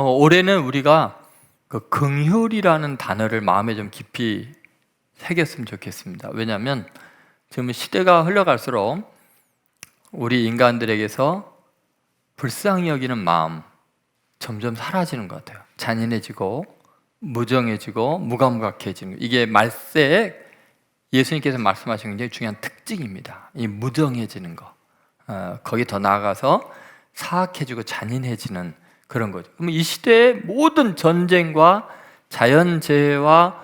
올해는 우리가 그 긍휼이라는 단어를 마음에 좀 깊이 새겼으면 좋겠습니다. 왜냐하면 지금 시대가 흘러갈수록 우리 인간들에게서 불쌍히 여기는 마음 점점 사라지는 것 같아요. 잔인해지고 무정해지고 무감각해지는 거. 이게 말세에 예수님께서 말씀하신 굉장히 중요한 특징입니다. 이 무정해지는 거. 거기 더 나아가서 사악해지고 잔인해지는 그런 거죠. 그럼 이 시대의 모든 전쟁과 자연재해와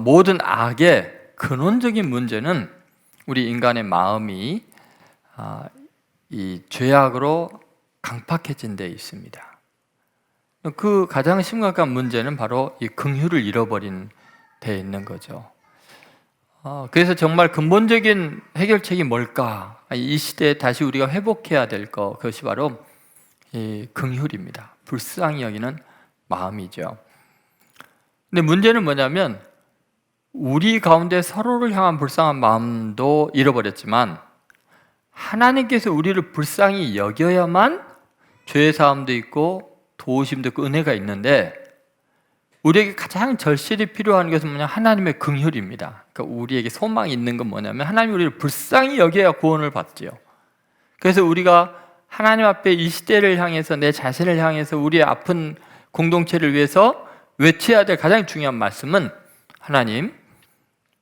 모든 악의 근원적인 문제는 우리 인간의 마음이 이 죄악으로 강팍해진 데 있습니다. 그 가장 심각한 문제는 바로 이 긍휼을 잃어버린 데 있는 거죠. 그래서 정말 근본적인 해결책이 뭘까? 이 시대에 다시 우리가 회복해야 될 것, 그것이 바로 이 긍휼입니다. 불쌍히 여기는 마음이죠. 근데 문제는 뭐냐면 우리 가운데 서로를 향한 불쌍한 마음도 잃어버렸지만 하나님께서 우리를 불쌍히 여겨야만 죄의 사함도 있고 도우심도 있고 은혜가 있는데 우리에게 가장 절실히 필요한 것은 뭐냐? 하나님의 긍휼입니다. 그러니까 우리에게 소망이 있는 건 뭐냐면 하나님이 우리를 불쌍히 여겨야 구원을 받지요. 그래서 우리가 하나님 앞에 이 시대를 향해서 내 자신을 향해서 우리의 아픈 공동체를 위해서 외쳐야 될 가장 중요한 말씀은 하나님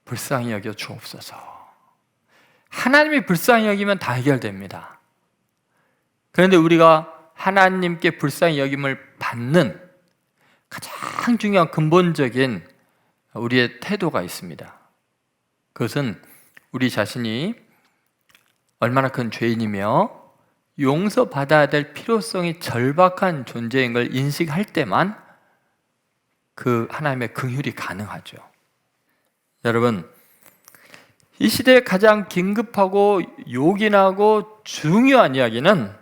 불쌍히 여겨 주옵소서. 하나님이 불쌍히 여기면 다 해결됩니다. 그런데 우리가 하나님께 불쌍히 여김을 받는 가장 중요한 근본적인 우리의 태도가 있습니다. 그것은 우리 자신이 얼마나 큰 죄인이며 용서받아야 될 필요성이 절박한 존재인 걸 인식할 때만 그 하나님의 긍휼이 가능하죠. 여러분, 이 시대에 가장 긴급하고 요긴하고 중요한 이야기는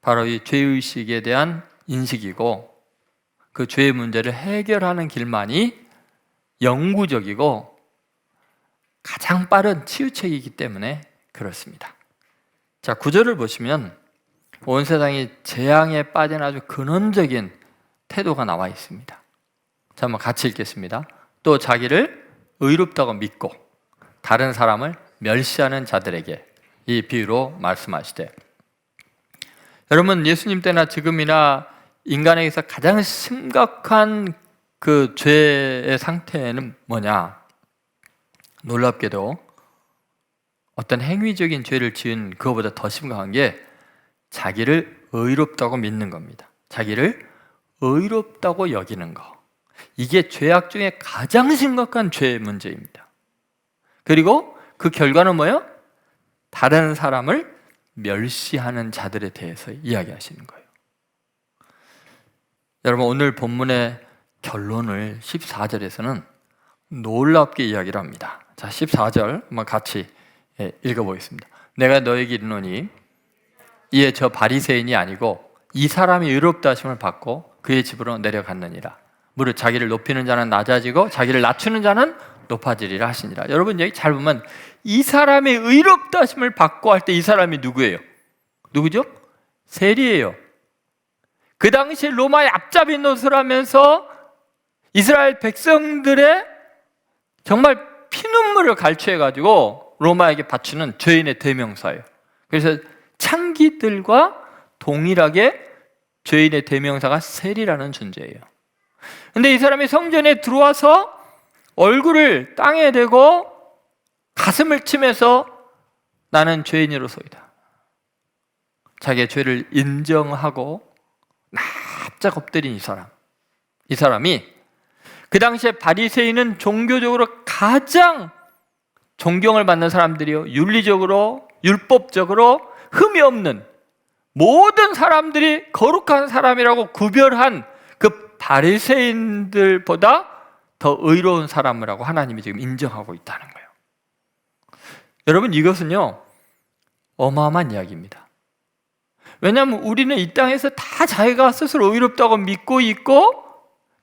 바로 이 죄의식에 대한 인식이고 그 죄의 문제를 해결하는 길만이 영구적이고 가장 빠른 치유책이기 때문에 그렇습니다. 자, 9절을 보시면 온 세상이 재앙에 빠진 아주 근원적인 태도가 나와 있습니다. 자, 한번 같이 읽겠습니다. 또 자기를 의롭다고 믿고 다른 사람을 멸시하는 자들에게 이 비유로 말씀하시되, 여러분 예수님 때나 지금이나 인간에게서 가장 심각한 그 죄의 상태는 뭐냐? 놀랍게도 어떤 행위적인 죄를 지은 그거보다 더 심각한 게 자기를 의롭다고 믿는 겁니다. 자기를 의롭다고 여기는 거. 이게 죄악 중에 가장 심각한 죄의 문제입니다. 그리고 그 결과는 뭐예요? 다른 사람을 멸시하는 자들에 대해서 이야기하시는 거예요. 여러분 오늘 본문의 결론을 14절에서는 놀랍게 이야기를 합니다. 자, 14절 한번 같이 읽어보겠습니다. 내가 너에게 이르노니 이에 저 바리새인이 아니고 이 사람이 의롭다 하심을 받고 그의 집으로 내려갔느니라. 무릇 자기를 높이는 자는 낮아지고 자기를 낮추는 자는 높아지리라 하시니라. 여러분 여기 잘 보면 이 사람의 의롭다 하심을 받고 할 때 이 사람이 누구예요? 누구죠? 세리예요. 그 당시에 로마의 앞잡이 노릇을 하면서 이스라엘 백성들의 정말 피눈물을 갈취해가지고 로마에게 바치는 죄인의 대명사예요. 그래서 창기들과 동일하게 죄인의 대명사가 세리라는 존재예요. 근데 이 사람이 성전에 들어와서 얼굴을 땅에 대고 가슴을 치면서 나는 죄인으로서이다. 자기의 죄를 인정하고 납작 엎드린 이 사람이 그 당시에 바리새인은 종교적으로 가장 존경을 받는 사람들이요, 윤리적으로 율법적으로 흠이 없는 모든 사람들이 거룩한 사람이라고 구별한 그 바리새인들보다 더 의로운 사람이라고 하나님이 지금 인정하고 있다는 거예요. 여러분 이것은요 어마어마한 이야기입니다. 왜냐하면 우리는 이 땅에서 다 자기가 스스로 의롭다고 믿고 있고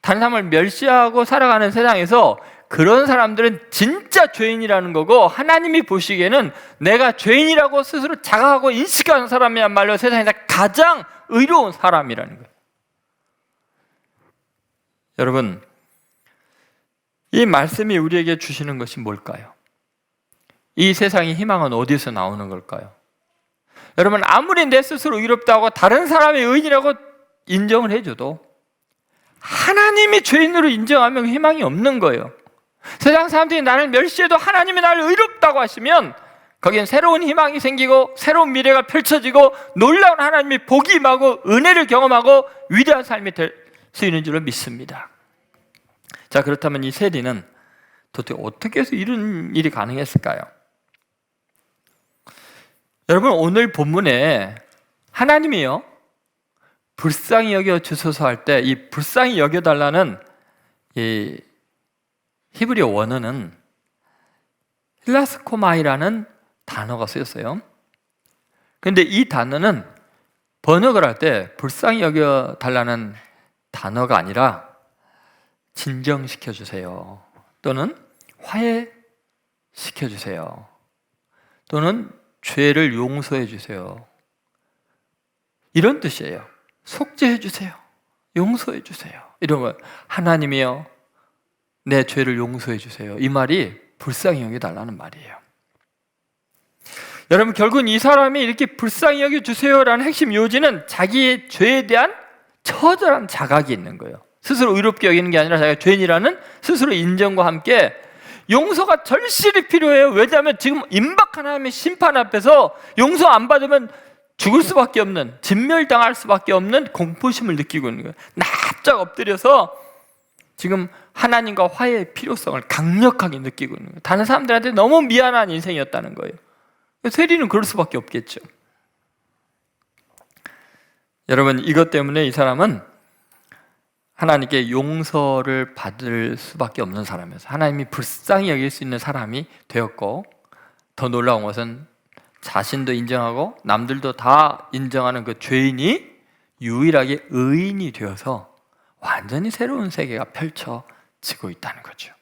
다른 사람을 멸시하고 살아가는 세상에서 그런 사람들은 진짜 죄인이라는 거고, 하나님이 보시기에는 내가 죄인이라고 스스로 자각하고 인식하는 사람이야말로 세상에서 가장 의로운 사람이라는 거예요. 여러분, 이 말씀이 우리에게 주시는 것이 뭘까요? 이 세상의 희망은 어디서 나오는 걸까요? 여러분, 아무리 내 스스로 의롭다고 다른 사람의 의인이라고 인정을 해줘도 하나님이 죄인으로 인정하면 희망이 없는 거예요. 세상 사람들이 나를 멸시해도 하나님이 나를 의롭다고 하시면 거기엔 새로운 희망이 생기고 새로운 미래가 펼쳐지고 놀라운 하나님의 복이 임하고 은혜를 경험하고 위대한 삶이 될 수 있는 줄로 믿습니다. 자, 그렇다면 이 세리는 도대체 어떻게 해서 이런 일이 가능했을까요? 여러분, 오늘 본문에 하나님이요 불쌍히 여겨 주소서 할 때 이 불쌍히 여겨달라는 이 히브리어 원어는 힐라스코마이라는 단어가 쓰였어요. 그런데 이 단어는 번역을 할 때 불쌍히 여겨달라는 단어가 아니라 진정시켜주세요, 또는 화해시켜주세요, 또는 죄를 용서해주세요, 이런 뜻이에요. 속죄해주세요, 용서해주세요, 이런 거. 하나님이여 내 죄를 용서해주세요, 이 말이 불쌍히 여겨달라는 말이에요. 여러분, 결국은 이 사람이 이렇게 불쌍히 여겨주세요라는 핵심 요지는 자기의 죄에 대한 처절한 자각이 있는 거예요. 스스로 의롭게 여기는 게 아니라 자기가 죄인이라는 스스로 인정과 함께 용서가 절실히 필요해요. 왜냐하면 지금 임박한 하나님의 심판 앞에서 용서 안 받으면 죽을 수밖에 없는, 진멸당할 수밖에 없는 공포심을 느끼고 있는 거예요. 납작 엎드려서 지금 하나님과 화해의 필요성을 강력하게 느끼고 있는 거예요. 다른 사람들한테 너무 미안한 인생이었다는 거예요. 세리는 그럴 수밖에 없겠죠. 여러분, 이것 때문에 이 사람은 하나님께 용서를 받을 수밖에 없는 사람이었어요. 하나님이 불쌍히 여길 수 있는 사람이 되었고, 더 놀라운 것은 자신도 인정하고 남들도 다 인정하는 그 죄인이 유일하게 의인이 되어서 완전히 새로운 세계가 펼쳐지고 있다는 거죠.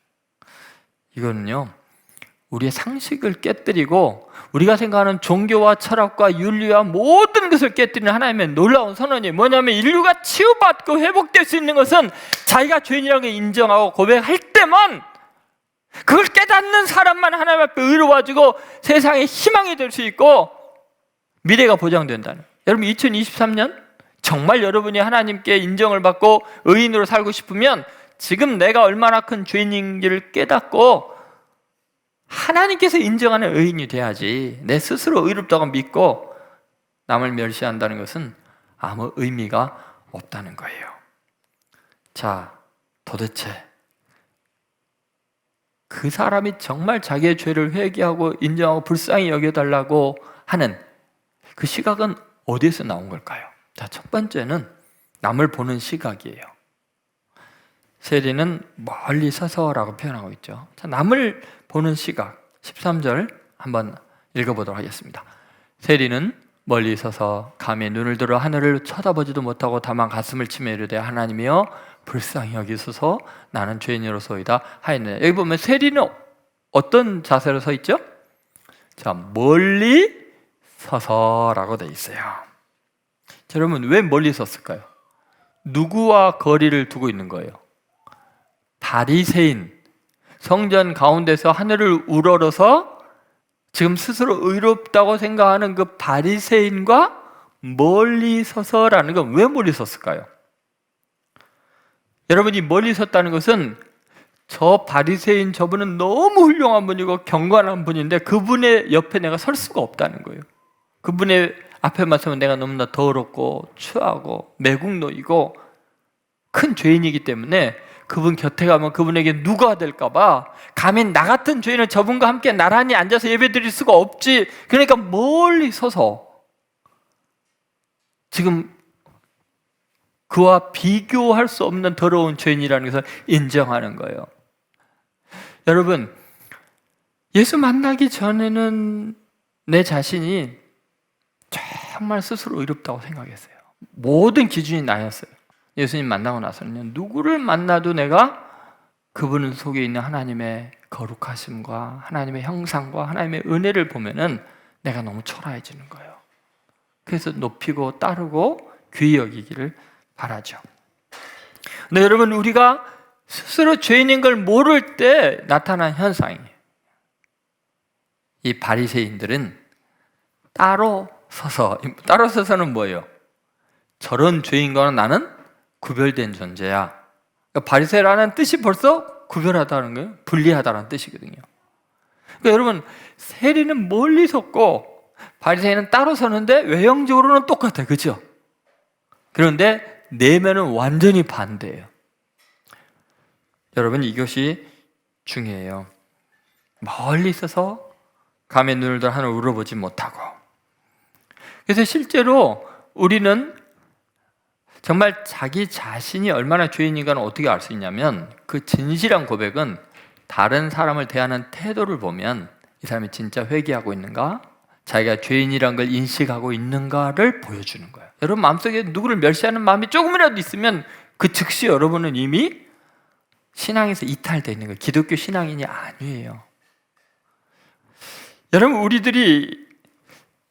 이거는요, 우리의 상식을 깨뜨리고 우리가 생각하는 종교와 철학과 윤리와 모든 것을 깨뜨리는 하나님의 놀라운 선언이 뭐냐면, 인류가 치유받고 회복될 수 있는 것은 자기가 죄인이라는 걸 인정하고 고백할 때만, 그걸 깨닫는 사람만 하나님 앞에 의로워지고 세상에 희망이 될 수 있고 미래가 보장된다는. 여러분, 2023년 정말 여러분이 하나님께 인정을 받고 의인으로 살고 싶으면 지금 내가 얼마나 큰 죄인인지를 깨닫고 하나님께서 인정하는 의인이 돼야지, 내 스스로 의롭다고 믿고 남을 멸시한다는 것은 아무 의미가 없다는 거예요. 자, 도대체 그 사람이 정말 자기의 죄를 회개하고 인정하고 불쌍히 여겨달라고 하는 그 시각은 어디에서 나온 걸까요? 자, 첫 번째는 남을 보는 시각이에요. 세리는 멀리 서서라고 표현하고 있죠. 자, 남을 보는 시각, 13절 한번 읽어보도록 하겠습니다. 세리는 멀리 서서 감히 눈을 들어 하늘을 쳐다보지도 못하고 다만 가슴을 치며 이르되 하나님이여 불쌍히 여기소서 나는 죄인으로소이다 하였느니라. 여기 보면 세리는 어떤 자세로 서 있죠? 자, 멀리 서서라고 돼 있어요. 자, 여러분, 왜 멀리 섰을까요? 누구와 거리를 두고 있는 거예요? 바리새인, 성전 가운데서 하늘을 우러러서 지금 스스로 의롭다고 생각하는 그 바리새인과 멀리 서서라는 건 왜 멀리 섰을까요? 여러분이 멀리 섰다는 것은 저 바리새인 저분은 너무 훌륭한 분이고 경건한 분인데 그분의 옆에 내가 설 수가 없다는 거예요. 그분의 앞에만 서면 내가 너무나 더럽고 추하고 매국노이고 큰 죄인이기 때문에 그분 곁에 가면 그분에게 누가 될까 봐 감히 나 같은 죄인은 저분과 함께 나란히 앉아서 예배드릴 수가 없지. 그러니까 멀리 서서 지금 그와 비교할 수 없는 더러운 죄인이라는 것을 인정하는 거예요. 여러분, 예수 만나기 전에는 내 자신이 정말 스스로 의롭다고 생각했어요. 모든 기준이 나였어요. 예수님 만나고 나서는 누구를 만나도 내가 그분 속에 있는 하나님의 거룩하심과 하나님의 형상과 하나님의 은혜를 보면은 내가 너무 초라해지는 거예요. 그래서 높이고 따르고 귀히 여기기를 바라죠. 근데 여러분, 우리가 스스로 죄인인 걸 모를 때 나타난 현상이에요. 이 바리새인들은 따로 서서는 뭐예요? 저런 죄인과는 나는 구별된 존재야. 그러니까 바리새라는 뜻이 벌써 구별하다는 거예요. 분리하다는 뜻이거든요. 그러니까 여러분, 세리는 멀리 섰고 바리새인은 따로 서는데 외형적으로는 똑같아요. 그렇죠? 그런데 내면은 완전히 반대예요. 여러분, 이것이 중요해요. 멀리 있어서 감의 눈을 들어 하늘 우러보지 못하고. 그래서 실제로 우리는 정말 자기 자신이 얼마나 죄인인가는 어떻게 알 수 있냐면, 그 진실한 고백은 다른 사람을 대하는 태도를 보면 이 사람이 진짜 회개하고 있는가, 자기가 죄인이란 걸 인식하고 있는가를 보여주는 거예요. 여러분 마음속에 누구를 멸시하는 마음이 조금이라도 있으면 그 즉시 여러분은 이미 신앙에서 이탈되어 있는 거예요. 기독교 신앙인이 아니에요. 여러분, 우리들이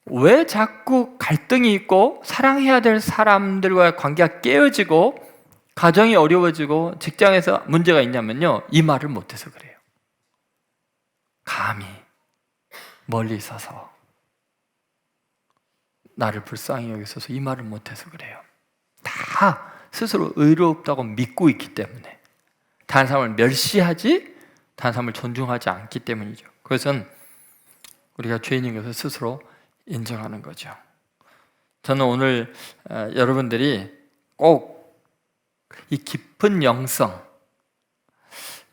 왜 자꾸 갈등이 있고 사랑해야 될 사람들과의 관계가 깨어지고 가정이 어려워지고 직장에서 문제가 있냐면요, 이 말을 못해서 그래요. 감히 멀리 있어서 나를 불쌍히 여기서서 이 말을 못해서 그래요. 다 스스로 의롭다고 믿고 있기 때문에, 다른 사람을 멸시하지, 다른 사람을 존중하지 않기 때문이죠. 그것은 우리가 죄인인 것을 스스로 인정하는 거죠. 저는 오늘 여러분들이 꼭 이 깊은 영성,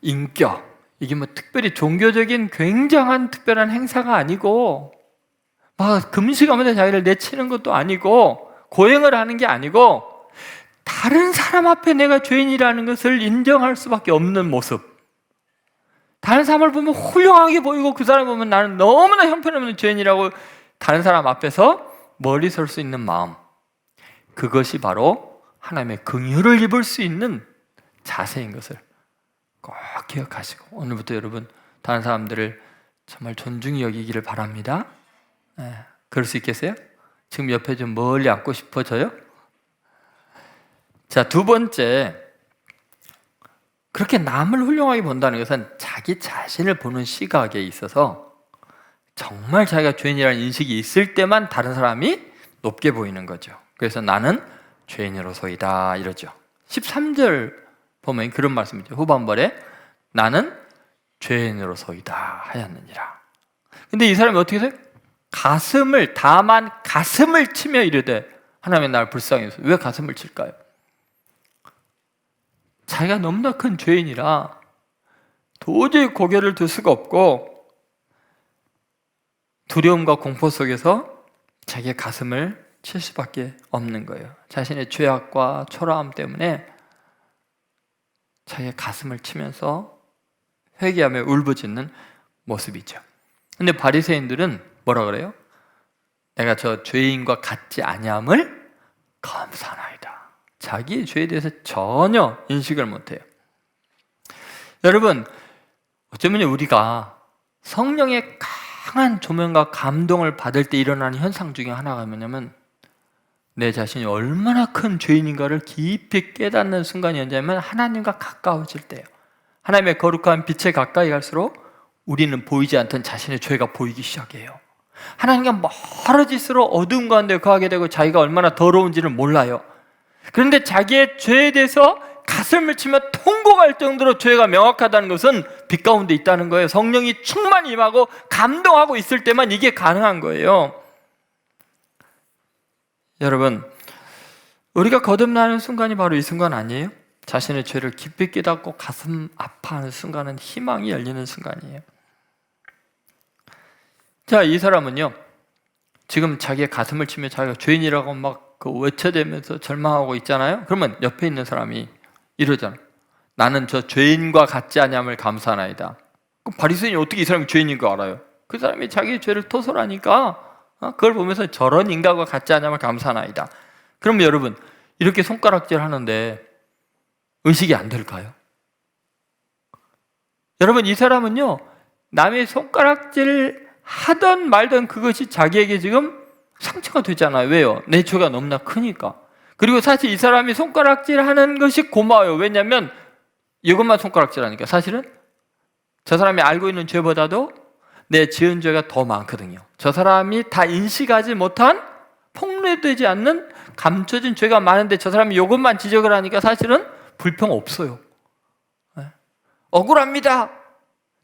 인격, 이게 뭐 특별히 종교적인 굉장한 특별한 행사가 아니고, 막 금식하면서 자기를 내치는 것도 아니고, 고행을 하는 게 아니고, 다른 사람 앞에 내가 죄인이라는 것을 인정할 수밖에 없는 모습. 다른 사람을 보면 훌륭하게 보이고 그 사람 보면 나는 너무나 형편없는 죄인이라고 다른 사람 앞에서 멀리 설 수 있는 마음, 그것이 바로 하나님의 긍휼을 입을 수 있는 자세인 것을 꼭 기억하시고, 오늘부터 여러분 다른 사람들을 정말 존중히 여기기를 바랍니다. 그럴 수 있겠어요? 지금 옆에 좀 멀리 앉고 싶어져요? 자, 두 번째, 그렇게 남을 훌륭하게 본다는 것은 자기 자신을 보는 시각에 있어서 정말 자기가 죄인이라는 인식이 있을 때만 다른 사람이 높게 보이는 거죠. 그래서 나는 죄인으로서이다 이러죠. 13절 보면 그런 말씀이죠. 후반벌에 나는 죄인으로서이다 하였느니라. 근데 이 사람이 어떻게 해요? 다만 가슴을 치며 이르되 하나님의 나를 불쌍히 여기소서. 왜 가슴을 칠까요? 자기가 너무나 큰 죄인이라 도저히 고개를 들 수가 없고 두려움과 공포 속에서 자기의 가슴을 칠 수밖에 없는 거예요. 자신의 죄악과 초라함 때문에 자기의 가슴을 치면서 회개하며 울부짖는 모습이죠. 근데 바리새인들은 뭐라 그래요? 내가 저 죄인과 같지 아니함을 감사하나이다. 자기의 죄에 대해서 전혀 인식을 못해요. 여러분, 어쩌면 우리가 성령의 강한 조명과 감동을 받을 때 일어나는 현상 중에 하나가 뭐냐면, 내 자신이 얼마나 큰 죄인인가를 깊이 깨닫는 순간이 언제냐면 하나님과 가까워질 때예요. 하나님의 거룩한 빛에 가까이 갈수록 우리는 보이지 않던 자신의 죄가 보이기 시작해요. 하나님과 멀어질수록 어두운 가운데 거하게 되고 자기가 얼마나 더러운지를 몰라요. 그런데 자기의 죄에 대해서 가슴을 치며 통곡할 정도로 죄가 명확하다는 것은 빛 가운데 있다는 거예요. 성령이 충만히 임하고 감동하고 있을 때만 이게 가능한 거예요. 여러분, 우리가 거듭나는 순간이 바로 이 순간 아니에요? 자신의 죄를 깊이 깨닫고 가슴 아파하는 순간은 희망이 열리는 순간이에요. 자, 이 사람은요, 지금 자기의 가슴을 치며 자기가 죄인이라고 막 외쳐대면서 절망하고 있잖아요. 그러면 옆에 있는 사람이 이러잖아요. 나는 저 죄인과 같지 아니함을 감사하나이다. 그럼 바리새인이 어떻게 이 사람이 죄인인 거 알아요? 그 사람이 자기의 죄를 토설하니까 그걸 보면서 저런 인간과 같지 않냐면 감사하나이다. 그러면 여러분, 이렇게 손가락질 하는데 의식이 안 될까요? 여러분, 이 사람은요, 남의 손가락질 하던 말던 그것이 자기에게 지금 상처가 되잖아요. 왜요? 내 죄가 너무나 크니까. 그리고 사실 이 사람이 손가락질하는 것이 고마워요. 왜냐하면 이것만 손가락질하니까 사실은 저 사람이 알고 있는 죄보다도 내 지은 죄가 더 많거든요. 저 사람이 다 인식하지 못한 폭로되지 않는 감춰진 죄가 많은데 저 사람이 이것만 지적을 하니까 사실은 불평 없어요. 억울합니다.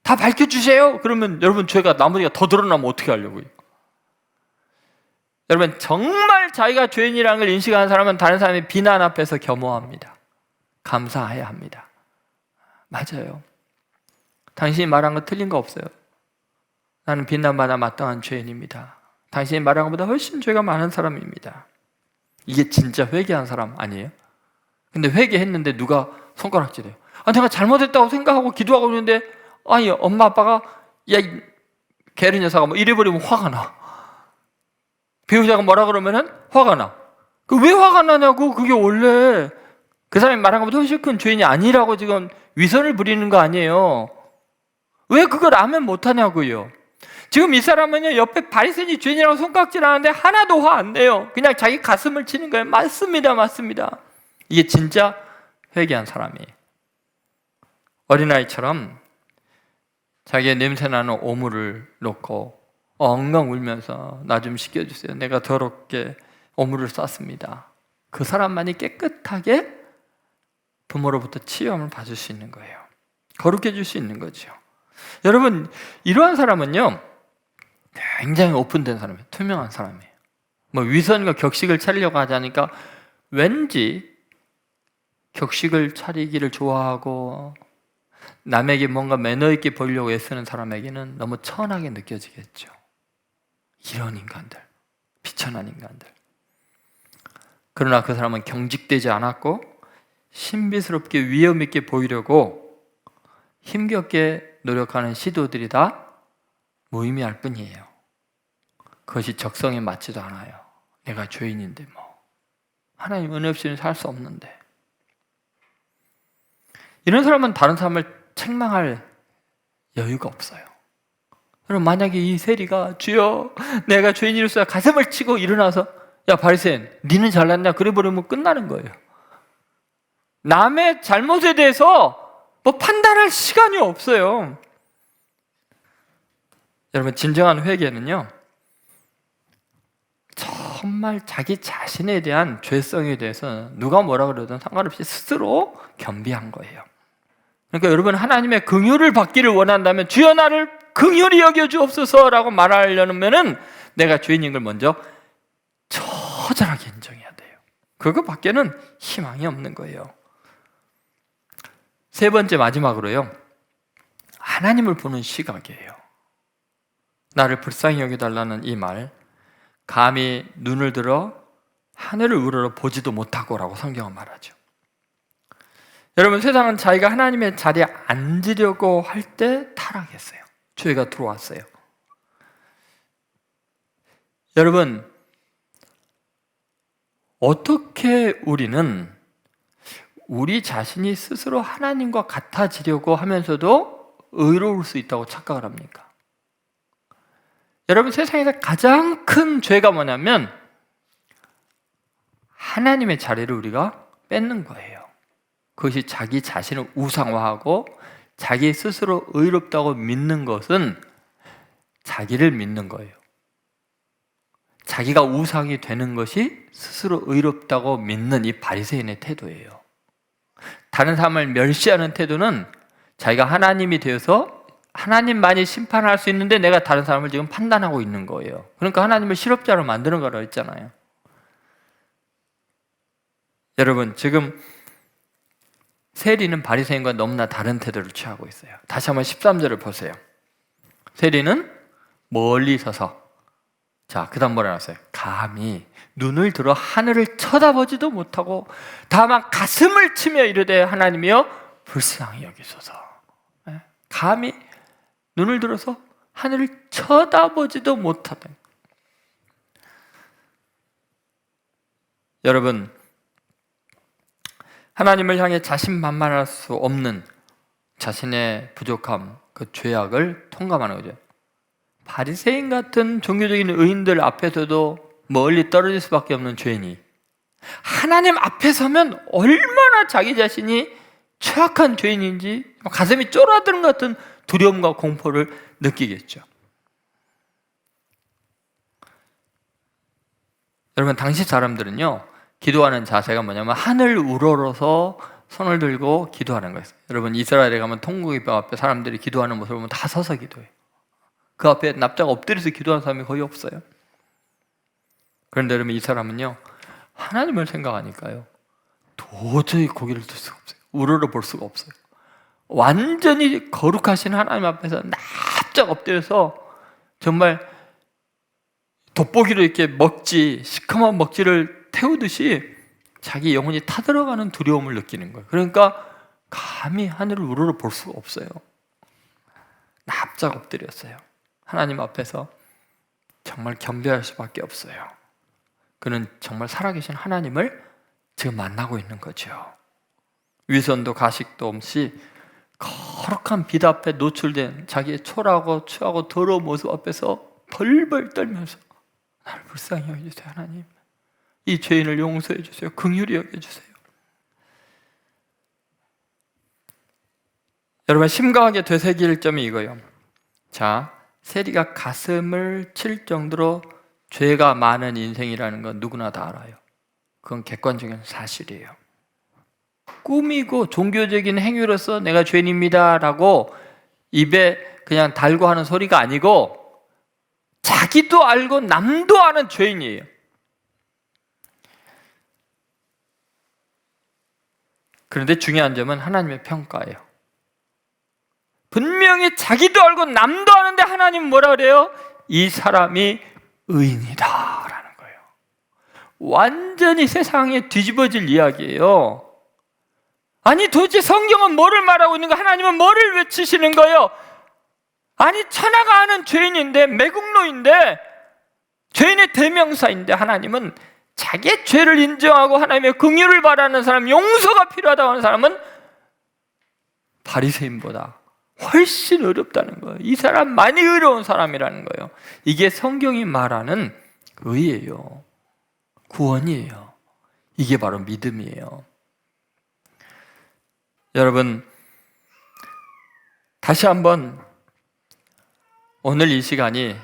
다 밝혀주세요. 그러면 여러분 죄가 나머지가 더 드러나면 어떻게 하려고요? 여러분 정말 자기가 죄인이라는 걸 인식하는 사람은 다른 사람의 비난 앞에서 겸허합니다. 감사해야 합니다. 맞아요. 당신이 말한 거 틀린 거 없어요. 나는 비난받아 마땅한 죄인입니다. 당신이 말한 것보다 훨씬 죄가 많은 사람입니다. 이게 진짜 회개한 사람 아니에요? 근데 회개했는데 누가 손가락질해요. 내가 잘못했다고 생각하고 기도하고 있는데 아니 엄마 아빠가 야 이 게으른 녀석아 뭐 이래버리면 화가 나. 배우자가 뭐라 그러면은 화가 나. 왜 화가 나냐고. 그게 원래 그 사람이 말한 것보다 훨씬 큰 죄인이 아니라고 지금 위선을 부리는 거 아니에요. 왜 그걸 아면 못하냐고요. 지금 이 사람은요 옆에 바리새인이 죄인이라고 손깍질하는데 하나도 화 안 내요. 그냥 자기 가슴을 치는 거예요. 맞습니다, 맞습니다. 이게 진짜 회개한 사람이에요. 어린아이처럼 자기의 냄새나는 오물을 놓고 엉엉 울면서 나 좀 씻겨주세요. 내가 더럽게 오물을 쌌습니다. 그 사람만이 깨끗하게 부모로부터 치유함을 받을 수 있는 거예요. 거룩해 줄 수 있는 거죠. 여러분 이러한 사람은요 굉장히 오픈된 사람이에요. 투명한 사람이에요. 뭐 위선과 격식을 차리려고 하자니까 왠지 격식을 차리기를 좋아하고 남에게 뭔가 매너 있게 보이려고 애쓰는 사람에게는 너무 천하게 느껴지겠죠. 이런 인간들, 비천한 인간들. 그러나 그 사람은 경직되지 않았고 신비스럽게 위험 있게 보이려고 힘겹게 노력하는 시도들이 다 무의미할 뿐이에요. 그것이 적성에 맞지도 않아요. 내가 죄인인데 뭐 하나님 은혜 없이는 살 수 없는데. 이런 사람은 다른 사람을 책망할 여유가 없어요. 그럼 만약에 이 세리가 주여 내가 죄인이로서 가슴을 치고 일어나서 야 바리새인 니는 잘났냐 그래 버리면 끝나는 거예요. 남의 잘못에 대해서 뭐 판단할 시간이 없어요. 여러분 진정한 회개는요 정말 자기 자신에 대한 죄성에 대해서 누가 뭐라 그러든 상관없이 스스로 겸비한 거예요. 그러니까 여러분 하나님의 긍휼을 받기를 원한다면 주여 나를 긍휼히 여겨주옵소서라고 말하려면은 내가 죄인인 걸 먼저 처절하게 인정해야 돼요. 그거밖에는 희망이 없는 거예요. 세 번째 마지막으로요 하나님을 보는 시각이에요. 나를 불쌍히 여겨달라는 이 말, 감히 눈을 들어 하늘을 우러러 보지도 못하고라고 성경은 말하죠. 여러분 세상은 자기가 하나님의 자리에 앉으려고 할 때 타락했어요. 죄가 들어왔어요. 여러분 어떻게 우리는 우리 자신이 스스로 하나님과 같아지려고 하면서도 의로울 수 있다고 착각을 합니까? 여러분 세상에서 가장 큰 죄가 뭐냐면 하나님의 자리를 우리가 뺏는 거예요. 그것이 자기 자신을 우상화하고 자기 스스로 의롭다고 믿는 것은 자기를 믿는 거예요. 자기가 우상이 되는 것이 스스로 의롭다고 믿는 이 바리새인의 태도예요. 다른 사람을 멸시하는 태도는 자기가 하나님이 되어서 하나님만이 심판할 수 있는데 내가 다른 사람을 지금 판단하고 있는 거예요. 그러니까 하나님을 실업자로 만드는 거라고 했잖아요. 여러분 지금 세리는 바리새인과 너무나 다른 태도를 취하고 있어요. 다시 한번 13절을 보세요. 세리는 멀리 서서 자, 그 다음 뭐라 나왔어요? 감히 눈을 들어 하늘을 쳐다보지도 못하고 다만 가슴을 치며 이르되 하나님이여 불쌍히 여기소서. 감히 눈을 들어서 하늘을 쳐다보지도 못하다. 여러분 하나님을 향해 자신만만할 수 없는 자신의 부족함, 그 죄악을 통감하는 거죠. 바리새인 같은 종교적인 의인들 앞에서도 멀리 떨어질 수밖에 없는 죄인이 하나님 앞에 서면 얼마나 자기 자신이 최악한 죄인인지 가슴이 쫄아드는 것 같은 두려움과 공포를 느끼겠죠. 여러분, 당시 사람들은요, 기도하는 자세가 뭐냐면 하늘 우러러서 손을 들고 기도하는 거예요. 여러분, 이스라엘에 가면 통곡의 벽 앞에 사람들이 기도하는 모습을 보면 다 서서 기도해요. 그 앞에 납작 엎드려서 기도하는 사람이 거의 없어요. 그런데 여러분, 이 사람은요, 하나님을 생각하니까요, 도저히 고개를 들 수가 없어요. 우러러 볼 수가 없어요. 완전히 거룩하신 하나님 앞에서 납작 엎드려서 정말 돋보기로 이렇게 먹지, 시커먼 먹지를 태우듯이 자기 영혼이 타들어가는 두려움을 느끼는 거예요. 그러니까 감히 하늘을 우러러 볼 수가 없어요. 납작 엎드렸어요. 하나님 앞에서 정말 겸비할 수밖에 없어요. 그는 정말 살아계신 하나님을 지금 만나고 있는 거죠. 위선도 가식도 없이 거룩한 빛 앞에 노출된 자기의 초라하고 추하고 더러운 모습 앞에서 벌벌 떨면서 나를 불쌍히 여겨주세요. 하나님, 이 죄인을 용서해 주세요. 긍휼히 여겨주세요. 여러분, 심각하게 되새길 점이 이거예요. 자, 세리가 가슴을 칠 정도로 죄가 많은 인생이라는 건 누구나 다 알아요. 그건 객관적인 사실이에요. 꾸미고 종교적인 행위로서 내가 죄인입니다 라고 입에 그냥 달고 하는 소리가 아니고 자기도 알고 남도 아는 죄인이에요. 그런데 중요한 점은 하나님의 평가예요. 분명히 자기도 알고 남도 아는데 하나님은 뭐라 그래요? 이 사람이 의인이다 라는 거예요. 완전히 세상에 뒤집어질 이야기예요. 아니, 도대체 성경은 뭐를 말하고 있는 거예요? 하나님은 뭐를 외치시는 거예요? 아니, 천하가 아는 죄인인데, 매국노인데, 죄인의 대명사인데 하나님은 자기의 죄를 인정하고 하나님의 긍휼을 바라는 사람, 용서가 필요하다고 하는 사람은 바리새인보다 훨씬 어렵다는 거예요. 이 사람 많이 어려운 사람이라는 거예요. 이게 성경이 말하는 의예요. 구원이에요. 이게 바로 믿음이에요. 여러분, 다시 한번 오늘 이 시간이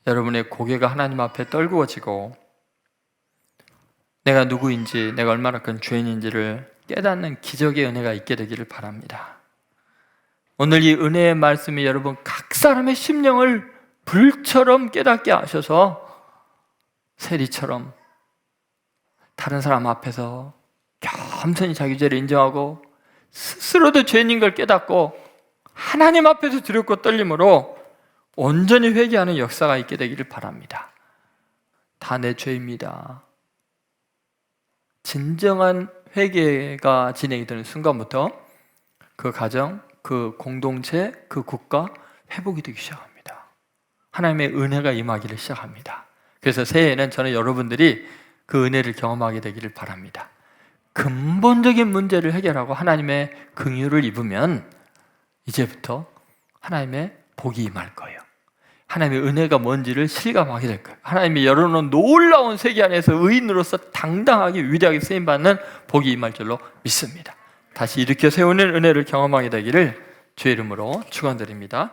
여러분의 고개가 하나님 앞에 떨구어지고 내가 누구인지, 내가 얼마나 큰 죄인인지를 깨닫는 기적의 은혜가 있게 되기를 바랍니다. 오늘 이 은혜의 말씀이 여러분 각 사람의 심령을 불처럼 깨닫게 하셔서 세리처럼 다른 사람 앞에서 겸손히 자기 죄를 인정하고 스스로도 죄인인 걸 깨닫고 하나님 앞에서 두렵고 떨림으로 온전히 회개하는 역사가 있게 되기를 바랍니다. 다 내 죄입니다. 진정한 회개가 진행이 되는 순간부터 그 가정, 그 공동체, 그 국가 회복이 되기 시작합니다. 하나님의 은혜가 임하기를 시작합니다. 그래서 새해에는 저는 여러분들이 그 은혜를 경험하게 되기를 바랍니다. 근본적인 문제를 해결하고 하나님의 긍휼을 입으면 이제부터 하나님의 복이 임할 거예요. 하나님의 은혜가 뭔지를 실감하게 될 거예요. 하나님이 열어놓은 놀라운 세계 안에서 의인으로서 당당하게 위대하게 쓰임받는 복이 임할 줄로 믿습니다. 다시 일으켜 세우는 은혜를 경험하게 되기를 주의 이름으로 축원드립니다.